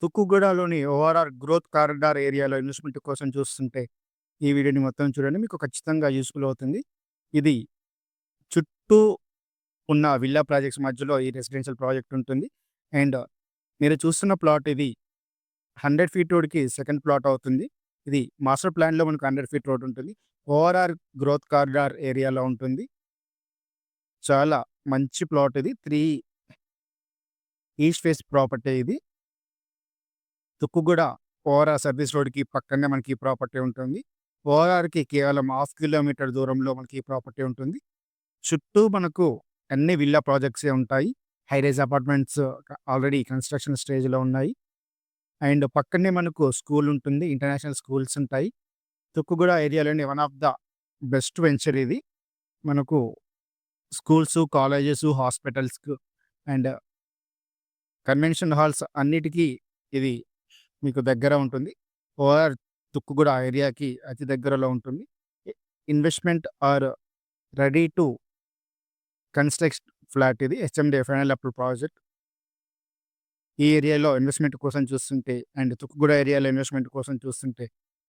తుక్కుగూడలోని ORR growth corridor ఏరియాలో investment కోసం చూస్తుంటే, ఈ వీడియోని మొత్తం చూడండి. మీకు ఖచ్చితంగా యూజ్‌ఫుల్ అవుతుంది. ఇది చుట్టూ ఉన్న విల్లా ప్రాజెక్ట్స్ మధ్యలో ఈ రెసిడెన్షియల్ ప్రాజెక్ట్ ఉంటుంది. అండ్ మీరు చూస్తున్న ప్లాట్ ఇది 100 ఫీట్ రోడ్‌కి సెకండ్ ప్లాట్ అవుతుంది. ఇది మాస్టర్ ప్లాన్‌లో మనకు 100 ఫీట్ రోడ్ ఉంటుంది. ఓఆర్ఆర్ గ్రోత్ కారిడార్ ఏరియాలో ఉంటుంది. చాలా మంచి ప్లాట్ ఇది. 3 ఈస్ట్ ఫేస్ ప్రాపర్టీ ఇది. తుక్కుగూడ ఓఆర్ఆర్ సర్వీస్ రోడ్‌కి పక్కనే మనకి ఈ ప్రాపర్టీ ఉంటుంది. ఓఆర్ఆర్‌కి కేవలం హాఫ్ కిలోమీటర్ దూరంలో మనకి ఈ ప్రాపర్టీ ఉంటుంది. చుట్టూ మనకు అన్ని విల్లా ప్రాజెక్ట్సే ఉంటాయి. High rise apartments already construction స్టేజ్‌లో ఉన్నాయి. అండ్ పక్కనే మనకు స్కూల్ ఉంటుంది. ఇంటర్నేషనల్ స్కూల్స్ ఉంటాయి. తుక్కుగూడ ఏరియాలోని one of the best venture ఇది. మనకు స్కూల్స్, కాలేజెస్, హాస్పిటల్స్‌కు అండ్ కన్వెన్షన్ హాల్స్ అన్నిటికీ ఇది మీకు దగ్గర ఉంటుంది. ఓఆర్ తుక్కుగూడ ఏరియాకి అతి దగ్గరలో ఉంటుంది. ఇ investment are ready to construct flat ఇది. HMDA final approved project. ఈ ఏరియాలో ఇన్వెస్ట్‌మెంట్ కోసం చూస్తుంటే అండ్ తుక్కుగూడ ఏరియాలో ఇన్వెస్ట్‌మెంట్ కోసం చూస్తుంటే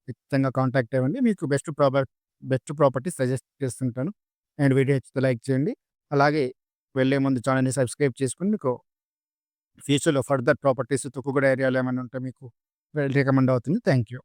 ఖచ్చితంగా కాంటాక్ట్ అవ్వండి. మీకు బెస్ట్ ప్రాపర్టీ సజెస్ట్ చేస్తుంటాను. అండ్ వీడియో నచ్చితే లైక్ చేయండి. అలాగే వెళ్ళే ముందు ఛానెల్‌ని సబ్స్క్రైబ్ చేసుకొని మీకు ఫ్యూచర్‌లో ఫర్దర్ ప్రాపర్టీస్ తుక్కుగూడ ఏరియాలో ఏమైనా ఉంటే మీకు రికమెండ్ అవుతుంది. Thank you.